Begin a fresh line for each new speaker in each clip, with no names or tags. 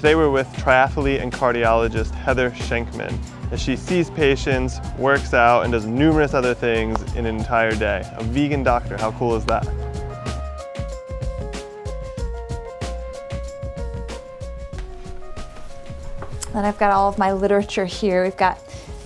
Today we're with triathlete and cardiologist Heather Shenkman as she sees patients, works out, and does numerous other things in an entire day. A vegan doctor, how cool is that?
Then I've got all of my literature here.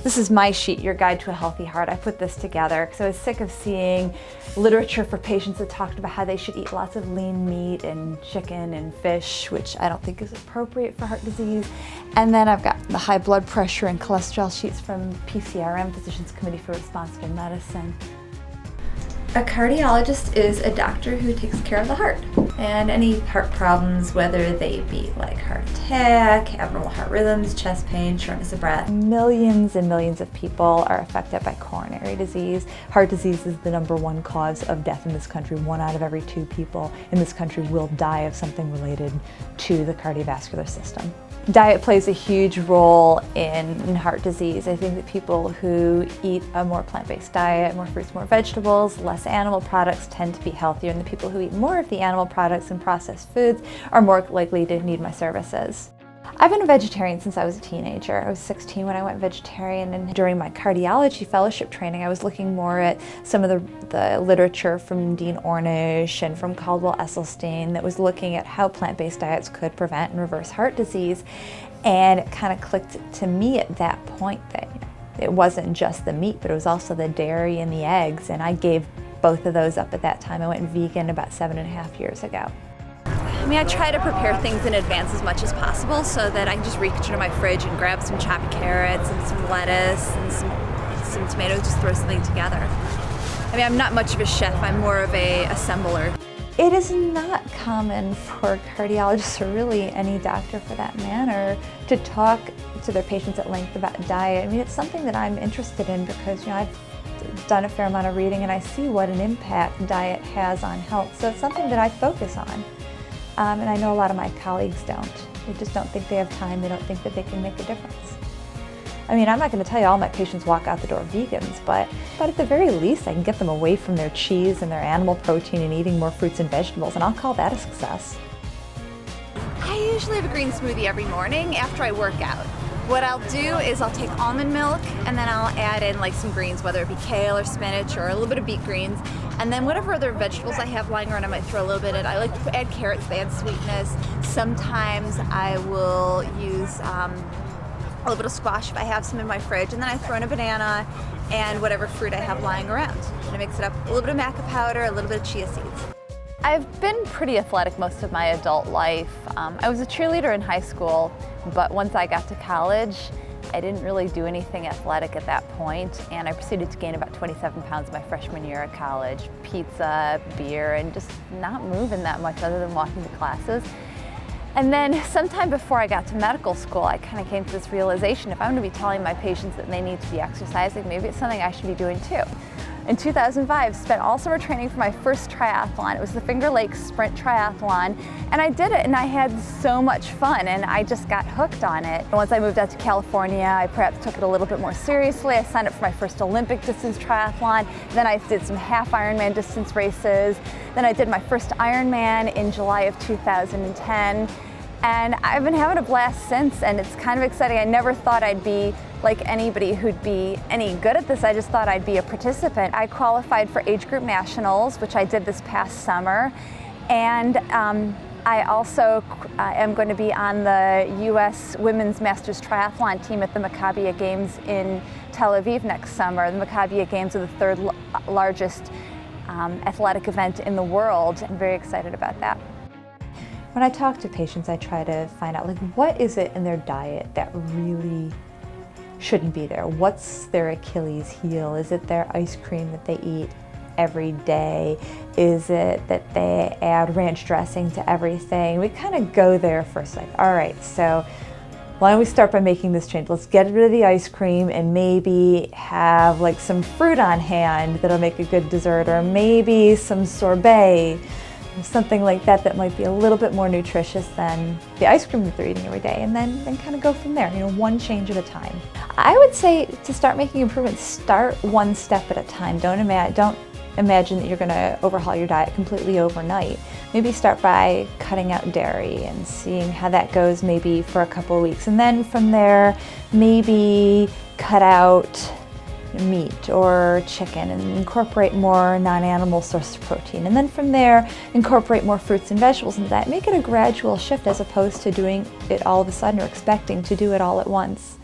This is my sheet, Your Guide to a Healthy Heart. I put this together because I was sick of seeing literature for patients that talked about how they should eat lots of lean meat and chicken and fish, which I don't think is appropriate for heart disease. And then I've got the high blood pressure and cholesterol sheets from PCRM, Physicians Committee for Responsible Medicine. A cardiologist is a doctor who takes care of the heart and any heart problems, whether they be like heart attack, abnormal heart rhythms, chest pain, shortness of breath. Millions and millions of people are affected by coronary disease. Heart disease is the #1 cause of death in this country. 1 out of every 2 people in this country will die of something related to the cardiovascular system. Diet plays a huge role in heart disease. I think that people who eat a more plant-based diet, more fruits, more vegetables, less animal products tend to be healthier, and the people who eat more of the animal products and processed foods are more likely to need my services. I've been a vegetarian since I was a teenager. I was 16 when I went vegetarian, and during my cardiology fellowship training I was looking more at some of the literature from Dean Ornish and from Caldwell Esselstyn that was looking at how plant-based diets could prevent and reverse heart disease. And it kind of clicked to me at that point that it wasn't just the meat, but it was also the dairy and the eggs, and I gave both of those up at that time. I went vegan about 7.5 years ago.
I mean, I try to prepare things in advance as much as possible so that I can just reach into my fridge and grab some chopped carrots and some lettuce and some tomatoes, just throw something together. I mean, I'm not much of a chef, I'm more of a assembler.
It is not common for cardiologists, or really any doctor for that matter, to talk to their patients at length about diet. I mean, it's something that I'm interested in because, I've done a fair amount of reading and I see what an impact diet has on health. So it's something that I focus on. And I know a lot of my colleagues don't. They just don't think they have time. They don't think that they can make a difference. I mean, I'm not going to tell you all my patients walk out the door vegans, but at the very least I can get them away from their cheese and their animal protein and eating more fruits and vegetables, and I'll call that a success.
I usually have a green smoothie every morning after I work out. What I'll do is I'll take almond milk and then I'll add in like some greens, whether it be kale or spinach or a little bit of beet greens. And then whatever other vegetables I have lying around, I might throw a little bit in. I like to add carrots, they add sweetness. Sometimes I will use a little bit of squash if I have some in my fridge. And then I throw in a banana and whatever fruit I have lying around. And I mix it up, a little bit of maca powder, a little bit of chia seeds.
I've been pretty athletic most of my adult life. I was a cheerleader in high school, but once I got to college, I didn't really do anything athletic at that point, and I proceeded to gain about 27 pounds my freshman year at college. Pizza, beer, and just not moving that much other than walking to classes. And then sometime before I got to medical school, I kind of came to this realization, if I'm going to be telling my patients that they need to be exercising, maybe it's something I should be doing too. In 2005, spent all summer training for my first triathlon. It was the Finger Lakes Sprint Triathlon, and I did it and I had so much fun and I just got hooked on it. And once I moved out to California, I perhaps took it a little bit more seriously. I signed up for my first Olympic distance triathlon, then I did some half Ironman distance races, then I did my first Ironman in July of 2010. And I've been having a blast since, and it's kind of exciting. I never thought I'd be like anybody who'd be any good at this. I just thought I'd be a participant. I qualified for age group nationals, which I did this past summer. And I also am going to be on the U.S. Women's Masters Triathlon team at the Maccabiah Games in Tel Aviv next summer. The Maccabiah Games are the 3rd largest athletic event in the world. I'm very excited about that.
When I talk to patients, I try to find out, like, what is it in their diet that really shouldn't be there? What's their Achilles heel? Is it their ice cream that they eat every day? Is it that they add ranch dressing to everything? We kind of go there first, like, all right, so why don't we start by making this change? Let's get rid of the ice cream and maybe have like some fruit on hand that'll make a good dessert, or maybe some sorbet, something like that that might be a little bit more nutritious than the ice cream that they're eating every day, and then kind of go from there, one change at a time. I would say to start making improvements, start one step at a time. Don't imagine that you're going to overhaul your diet completely overnight. Maybe start by cutting out dairy and seeing how that goes maybe for a couple of weeks. And then from there, maybe cut out meat or chicken and incorporate more non-animal source of protein. And then from there, incorporate more fruits and vegetables into that. Make it a gradual shift as opposed to doing it all of a sudden or expecting to do it all at once.